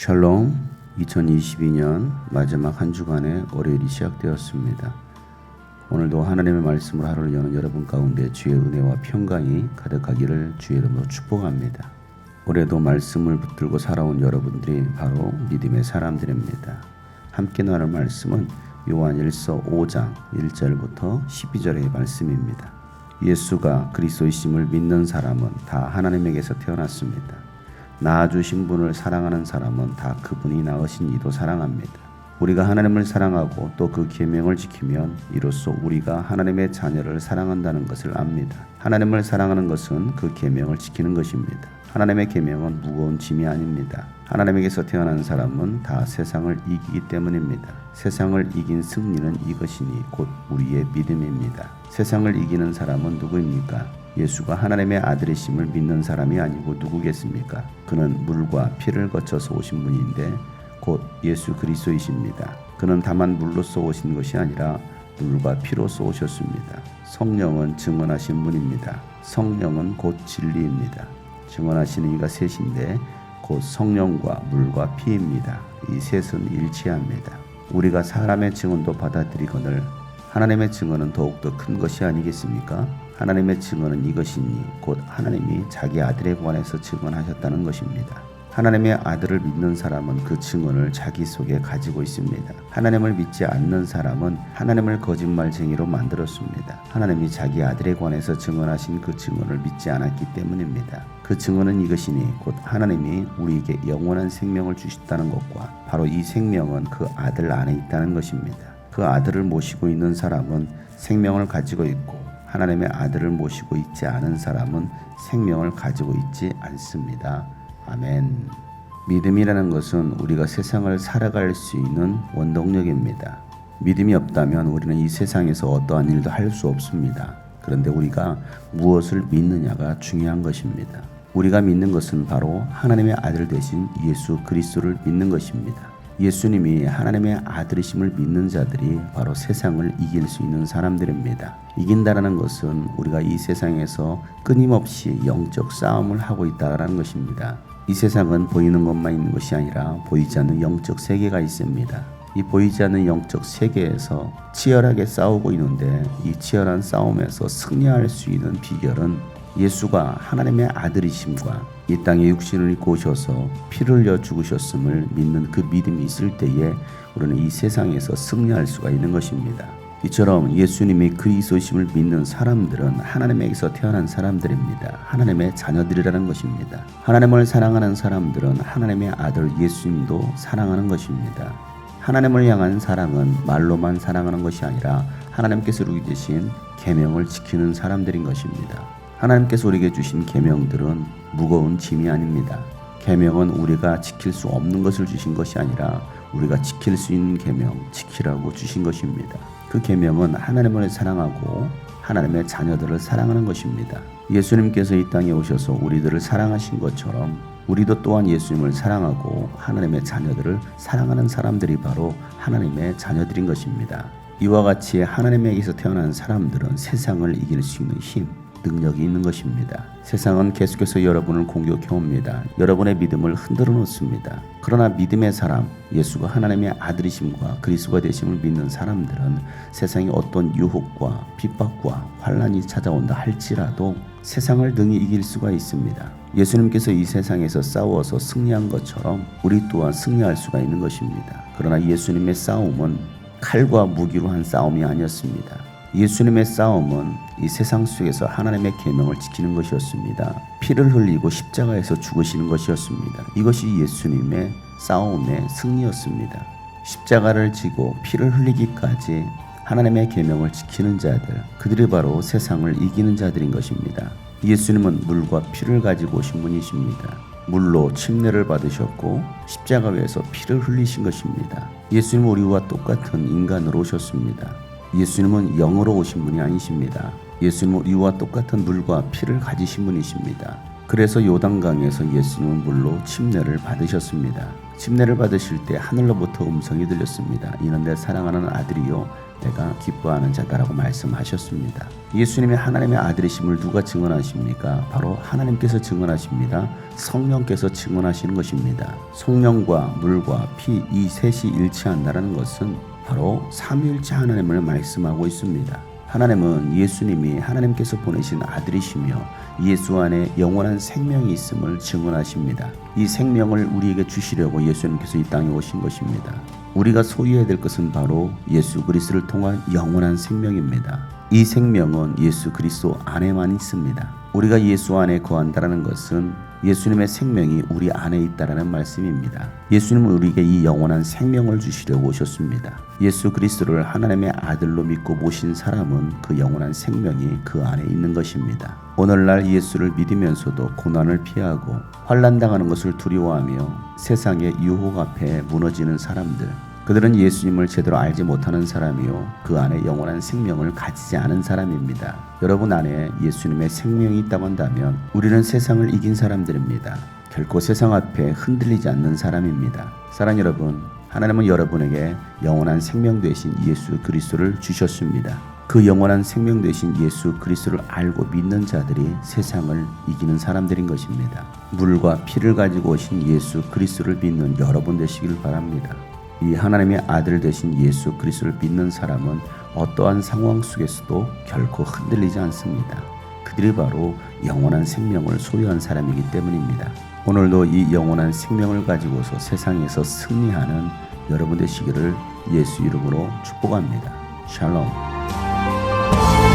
샬롬. 2022년 마지막 한 주간의 월요일이 시작되었습니다. 오늘도 하나님의 말씀을 하루를 여는 여러분 가운데 주의 은혜와 평강이 가득하기를 주의 이름으로 축복합니다. 올해도 말씀을 붙들고 살아온 여러분들이 바로 믿음의 사람들입니다. 함께 나눌 말씀은 요한일서 5장 1절부터 12절의 말씀입니다. 예수가 그리스도이심을 믿는 사람은 다 하나님에게서 태어났습니다. 낳아주신 분을 사랑하는 사람은 다 그분이 낳으신 이도 사랑합니다. 우리가 하나님을 사랑하고 또 그 계명을 지키면 이로써 우리가 하나님의 자녀를 사랑한다는 것을 압니다. 하나님을 사랑하는 것은 그 계명을 지키는 것입니다. 하나님의 계명은 무거운 짐이 아닙니다. 하나님에게서 태어난 사람은 다 세상을 이기기 때문입니다. 세상을 이긴 승리는 이것이니 곧 우리의 믿음입니다. 세상을 이기는 사람은 누구입니까? 예수가 하나님의 아들이심을 믿는 사람이 아니고 누구겠습니까? 그는 물과 피를 거쳐서 오신 분인데 곧 예수 그리스도이십니다. 그는 다만 물로써 오신 것이 아니라 물과 피로써 오셨습니다. 성령은 증언하신 분입니다. 성령은 곧 진리입니다. 증언하시는 이가 셋인데 곧 성령과 물과 피입니다. 이 셋은 일치합니다. 우리가 사람의 증언도 받아들이거늘 하나님의 증언은 더욱더 큰 것이 아니겠습니까? 하나님의 증언은 이것이니 곧 하나님이 자기 아들에 관해서 증언하셨다는 것입니다. 하나님의 아들을 믿는 사람은 그 증언을 자기 속에 가지고 있습니다. 하나님을 믿지 않는 사람은 하나님을 거짓말쟁이로 만들었습니다. 하나님이 자기 아들에 관해서 증언하신 그 증언을 믿지 않았기 때문입니다. 그 증언은 이것이니 곧 하나님이 우리에게 영원한 생명을 주셨다는 것과 바로 이 생명은 그 아들 안에 있다는 것입니다. 그 아들을 모시고 있는 사람은 생명을 가지고 있고 하나님의 아들을 모시고 있지 않은 사람은 생명을 가지고 있지 않습니다. 아멘. 믿음이라는 것은 우리가 세상을 살아갈 수 있는 원동력입니다. 믿음이 없다면 우리는 이 세상에서 어떠한 일도 할 수 없습니다. 그런데 우리가 무엇을 믿느냐가 중요한 것입니다. 우리가 믿는 것은 바로 하나님의 아들 되신 예수 그리스도를 믿는 것입니다. 예수님이 하나님의 아들이심을 믿는 자들이 바로 세상을 이길 수 있는 사람들입니다. 이긴다라는 것은 우리가 이 세상에서 끊임없이 영적 싸움을 하고 있다라는 것입니다. 이 세상은 보이는 것만 있는 것이 아니라 보이지 않는 영적 세계가 있습니다. 이 보이지 않는 영적 세계에서 치열하게 싸우고 있는데 이 치열한 싸움에서 승리할 수 있는 비결은 예수가 하나님의 아들이심과 이 땅에 육신을 입고 오셔서 피를 흘려 죽으셨음을 믿는 그 믿음이 있을 때에 우리는 이 세상에서 승리할 수가 있는 것입니다. 이처럼 예수님이 그리스도이심을 믿는 사람들은 하나님에게서 태어난 사람들입니다. 하나님의 자녀들이라는 것입니다. 하나님을 사랑하는 사람들은 하나님의 아들 예수님도 사랑하는 것입니다. 하나님을 향한 사랑은 말로만 사랑하는 것이 아니라 하나님께서 우리에게 주신 계명을 지키는 사람들인 것입니다. 하나님께서 우리에게 주신 계명들은 무거운 짐이 아닙니다. 계명은 우리가 지킬 수 없는 것을 주신 것이 아니라 우리가 지킬 수 있는 계명 지키라고 주신 것입니다. 그 계명은 하나님을 사랑하고 하나님의 자녀들을 사랑하는 것입니다. 예수님께서 이 땅에 오셔서 우리들을 사랑하신 것처럼 우리도 또한 예수님을 사랑하고 하나님의 자녀들을 사랑하는 사람들이 바로 하나님의 자녀들인 것입니다. 이와 같이 하나님에게서 태어난 사람들은 세상을 이길 수 있는 힘, 능력이 있는 것입니다. 세상은 계속해서 여러분을 공격해 옵니다. 여러분의 믿음을 흔들어 놓습니다. 그러나 믿음의 사람, 예수가 하나님의 아들이심과 그리스도가 되심을 믿는 사람들은 세상에 어떤 유혹과 핍박과 환난이 찾아온다 할지라도 세상을 능히 이길 수가 있습니다. 예수님께서 이 세상에서 싸워서 승리한 것처럼 우리 또한 승리할 수가 있는 것입니다. 그러나 예수님의 싸움은 칼과 무기로 한 싸움이 아니었습니다. 예수님의 싸움은 이 세상 속에서 하나님의 계명을 지키는 것이었습니다. 피를 흘리고 십자가에서 죽으시는 것이었습니다. 이것이 예수님의 싸움의 승리였습니다. 십자가를 지고 피를 흘리기까지 하나님의 계명을 지키는 자들, 그들이 바로 세상을 이기는 자들인 것입니다. 예수님은 물과 피를 가지고 오신 분이십니다. 물로 침례를 받으셨고 십자가 위에서 피를 흘리신 것입니다. 예수님은 우리와 똑같은 인간으로 오셨습니다. 예수님은 영으로 오신 분이 아니십니다. 예수님은 우리와 똑같은 물과 피를 가지신 분이십니다. 그래서 요단강에서 예수님은 물로 침례를 받으셨습니다. 침례를 받으실 때 하늘로부터 음성이 들렸습니다. 이는 내 사랑하는 아들이요 내가 기뻐하는 자다라고 말씀하셨습니다. 예수님이 하나님의 아들이심을 누가 증언하십니까? 바로 하나님께서 증언하십니다. 성령께서 증언하시는 것입니다. 성령과 물과 피 이 셋이 일치한다는 것은 바로 삼위일체 하나님을 말씀하고 있습니다. 하나님은 예수님이 하나님께서 보내신 아들이시며 예수 안에 영원한 생명이 있음을 증언하십니다. 이 생명을 우리에게 주시려고 예수님께서 이 땅에 오신 것입니다. 우리가 소유해야 될 것은 바로 예수 그리스도를 통한 영원한 생명입니다. 이 생명은 예수 그리스도 안에만 있습니다. 우리가 예수 안에 거한다는 것은 예수님의 생명이 우리 안에 있다라는 말씀입니다. 예수님은 우리에게 이 영원한 생명을 주시려고 오셨습니다. 예수 그리스도를 하나님의 아들로 믿고 모신 사람은 그 영원한 생명이 그 안에 있는 것입니다. 오늘날 예수를 믿으면서도 고난을 피하고 환난당하는 것을 두려워하며 세상의 유혹 앞에 무너지는 사람들, 그들은 예수님을 제대로 알지 못하는 사람이요 그 안에 영원한 생명을 가지지 않은 사람입니다. 여러분 안에 예수님의 생명이 있다고 한다면 우리는 세상을 이긴 사람들입니다. 결코 세상 앞에 흔들리지 않는 사람입니다. 사랑 여러분, 하나님은 여러분에게 영원한 생명 되신 예수 그리스도를 주셨습니다. 그 영원한 생명 되신 예수 그리스도를 알고 믿는 자들이 세상을 이기는 사람들인 것입니다. 물과 피를 가지고 오신 예수 그리스도를 믿는 여러분 되시길 바랍니다. 이 하나님의 아들 되신 예수 그리스도를 믿는 사람은 어떠한 상황 속에서도 결코 흔들리지 않습니다. 그들이 바로 영원한 생명을 소유한 사람이기 때문입니다. 오늘도 이 영원한 생명을 가지고서 세상에서 승리하는 여러분 되시기를 예수 이름으로 축복합니다. 샬롬.